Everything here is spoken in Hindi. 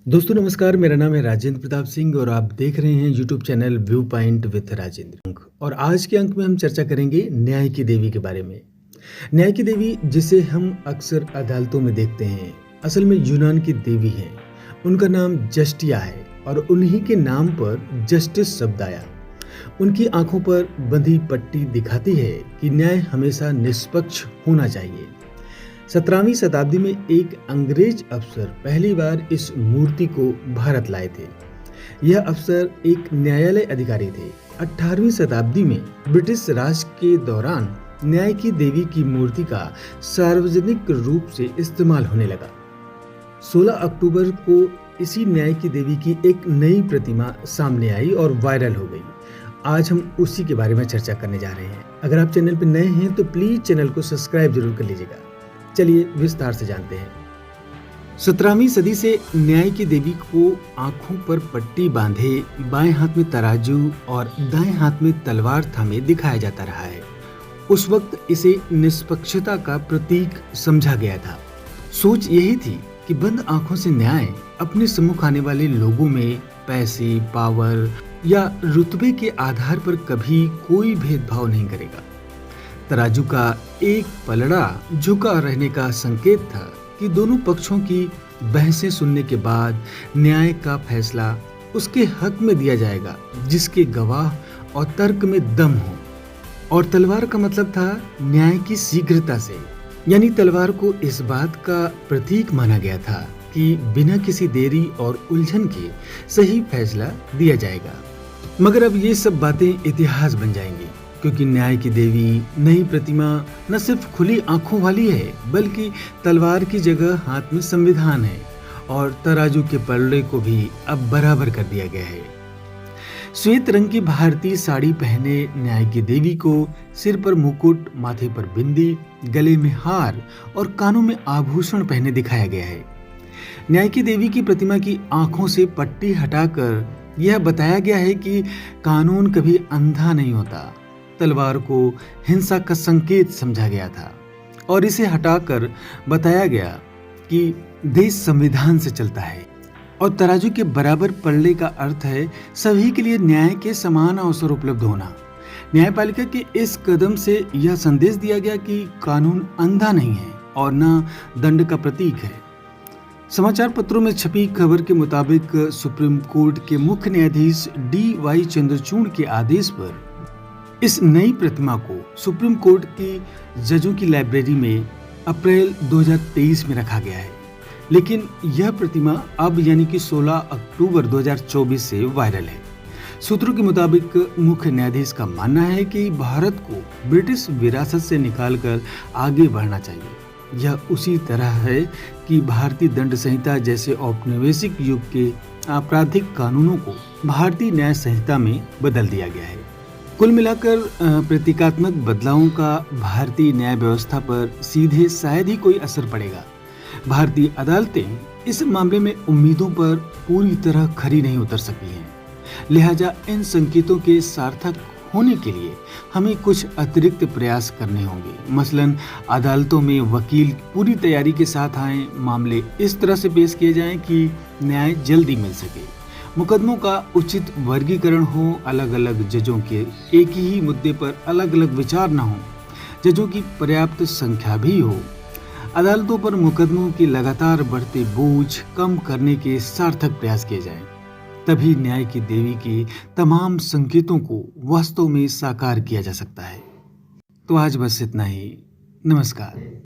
दोस्तों नमस्कार, मेरा नाम है राजेंद्र प्रताप सिंह और आप देख रहे हैं YouTube channel view point with Rajendra. और आज के अंक में हम चर्चा करेंगे न्याय की देवी के बारे में। न्याय की देवी जिसे हम अक्सर अदालतों में देखते हैं, असल में यूनान की देवी हैं। उनका नाम जस्टिया है और उन्हीं के नाम पर जस्टिस शब्द आया। उनकी आंखों पर बंधी पट्टी दिखाती है कि न्याय हमेशा निष्पक्ष होना चाहिए। 17वीं शताब्दी में एक अंग्रेज अफसर पहली बार इस मूर्ति को भारत लाए थे। यह अफसर एक न्यायालय अधिकारी थे। 18वीं शताब्दी में ब्रिटिश राज के दौरान न्याय की देवी की मूर्ति का सार्वजनिक रूप से इस्तेमाल होने लगा। 16 अक्टूबर को इसी न्याय की देवी की एक नई प्रतिमा सामने आई और वायरल हो गई। आज हम उसी के बारे में चर्चा करने जा रहे हैं। अगर आप चैनल पर नए हैं तो प्लीज चैनल को सब्सक्राइब जरूर कर लीजिएगा। चलिए विस्तार से जानते हैं। 17वीं सदी से न्याय की देवी को आंखों पर पट्टी बांधे, बाएं हाथ में तराजू और दाएं हाथ में तलवार थामे दिखाया जाता रहा है। उस वक्त इसे निष्पक्षता का प्रतीक समझा गया था। सोच यही थी कि बंद आंखों से न्याय अपने सम्मुख आने वाले लोगों में पैसे, पावर या रुतबे के आधार पर कभी कोई भेदभाव नहीं करेगा। तराजू का एक पलड़ा झुका रहने का संकेत था कि दोनों पक्षों की बहसें सुनने के बाद न्याय का फैसला उसके हक में दिया जाएगा जिसके गवाह और तर्क में दम हो। और तलवार का मतलब था न्याय की शीघ्रता से, यानी तलवार को इस बात का प्रतीक माना गया था कि बिना किसी देरी और उलझन के सही फैसला दिया जाएगा। मगर अब ये सब बातें इतिहास बन जाएंगी, क्योंकि न्याय की देवी नई प्रतिमा न सिर्फ खुली आंखों वाली है, बल्कि तलवार की जगह हाथ में संविधान है और तराजू के पलड़े को भी अब बराबर कर दिया गया है। श्वेत रंग की भारतीय साड़ी पहने न्याय की देवी को सिर पर मुकुट, माथे पर बिंदी, गले में हार और कानों में आभूषण पहने दिखाया गया है। न्याय की देवी की प्रतिमा की आंखों से पट्टी हटाकर यह बताया गया है कि कानून कभी अंधा नहीं होता। तलवार को हिंसा का संकेत समझा गया था और इसे हटाकर बताया गया कि देश संविधान से चलता है। और तराजू के बराबर पलड़े का अर्थ है सभी के लिए न्याय के समान अवसर उपलब्ध होना। न्यायपालिका के इस कदम से यह संदेश दिया गया कि कानून अंधा नहीं है और न दंड का प्रतीक है। समाचार पत्रों में छपी खबर के मुताबिक सुप्रीम कोर्ट के मुख्य न्यायाधीश D.Y. चंद्रचूड़ के आदेश पर इस नई प्रतिमा को सुप्रीम कोर्ट की जजों की लाइब्रेरी में अप्रैल 2023 में रखा गया है। लेकिन यह प्रतिमा अब यानी कि 16 अक्टूबर 2024 से वायरल है। सूत्रों के मुताबिक मुख्य न्यायाधीश का मानना है कि भारत को ब्रिटिश विरासत से निकालकर आगे बढ़ना चाहिए। यह उसी तरह है कि भारतीय दंड संहिता जैसे औपनिवेशिक युग के आपराधिक कानूनों को भारतीय न्याय संहिता में बदल दिया गया है। कुल मिलाकर प्रतीकात्मक बदलावों का भारतीय न्याय व्यवस्था पर सीधे शायद ही कोई असर पड़ेगा। भारतीय अदालतें इस मामले में उम्मीदों पर पूरी तरह खरी नहीं उतर सकी हैं। लिहाजा इन संकेतों के सार्थक होने के लिए हमें कुछ अतिरिक्त प्रयास करने होंगे। मसलन अदालतों में वकील पूरी तैयारी के साथ आएं, मामले इस तरह से पेश किए जाएं कि न्याय जल्दी मिल सके, मुकदमों का उचित वर्गीकरण हो, अलग अलग जजों के एक ही मुद्दे पर अलग अलग विचार न हो, जजों की पर्याप्त संख्या भी हो, अदालतों पर मुकदमों की लगातार बढ़ते बोझ कम करने के सार्थक प्रयास किए जाएं। तभी न्याय की देवी के तमाम संकेतों को वास्तव में साकार किया जा सकता है। तो आज बस इतना ही। नमस्कार।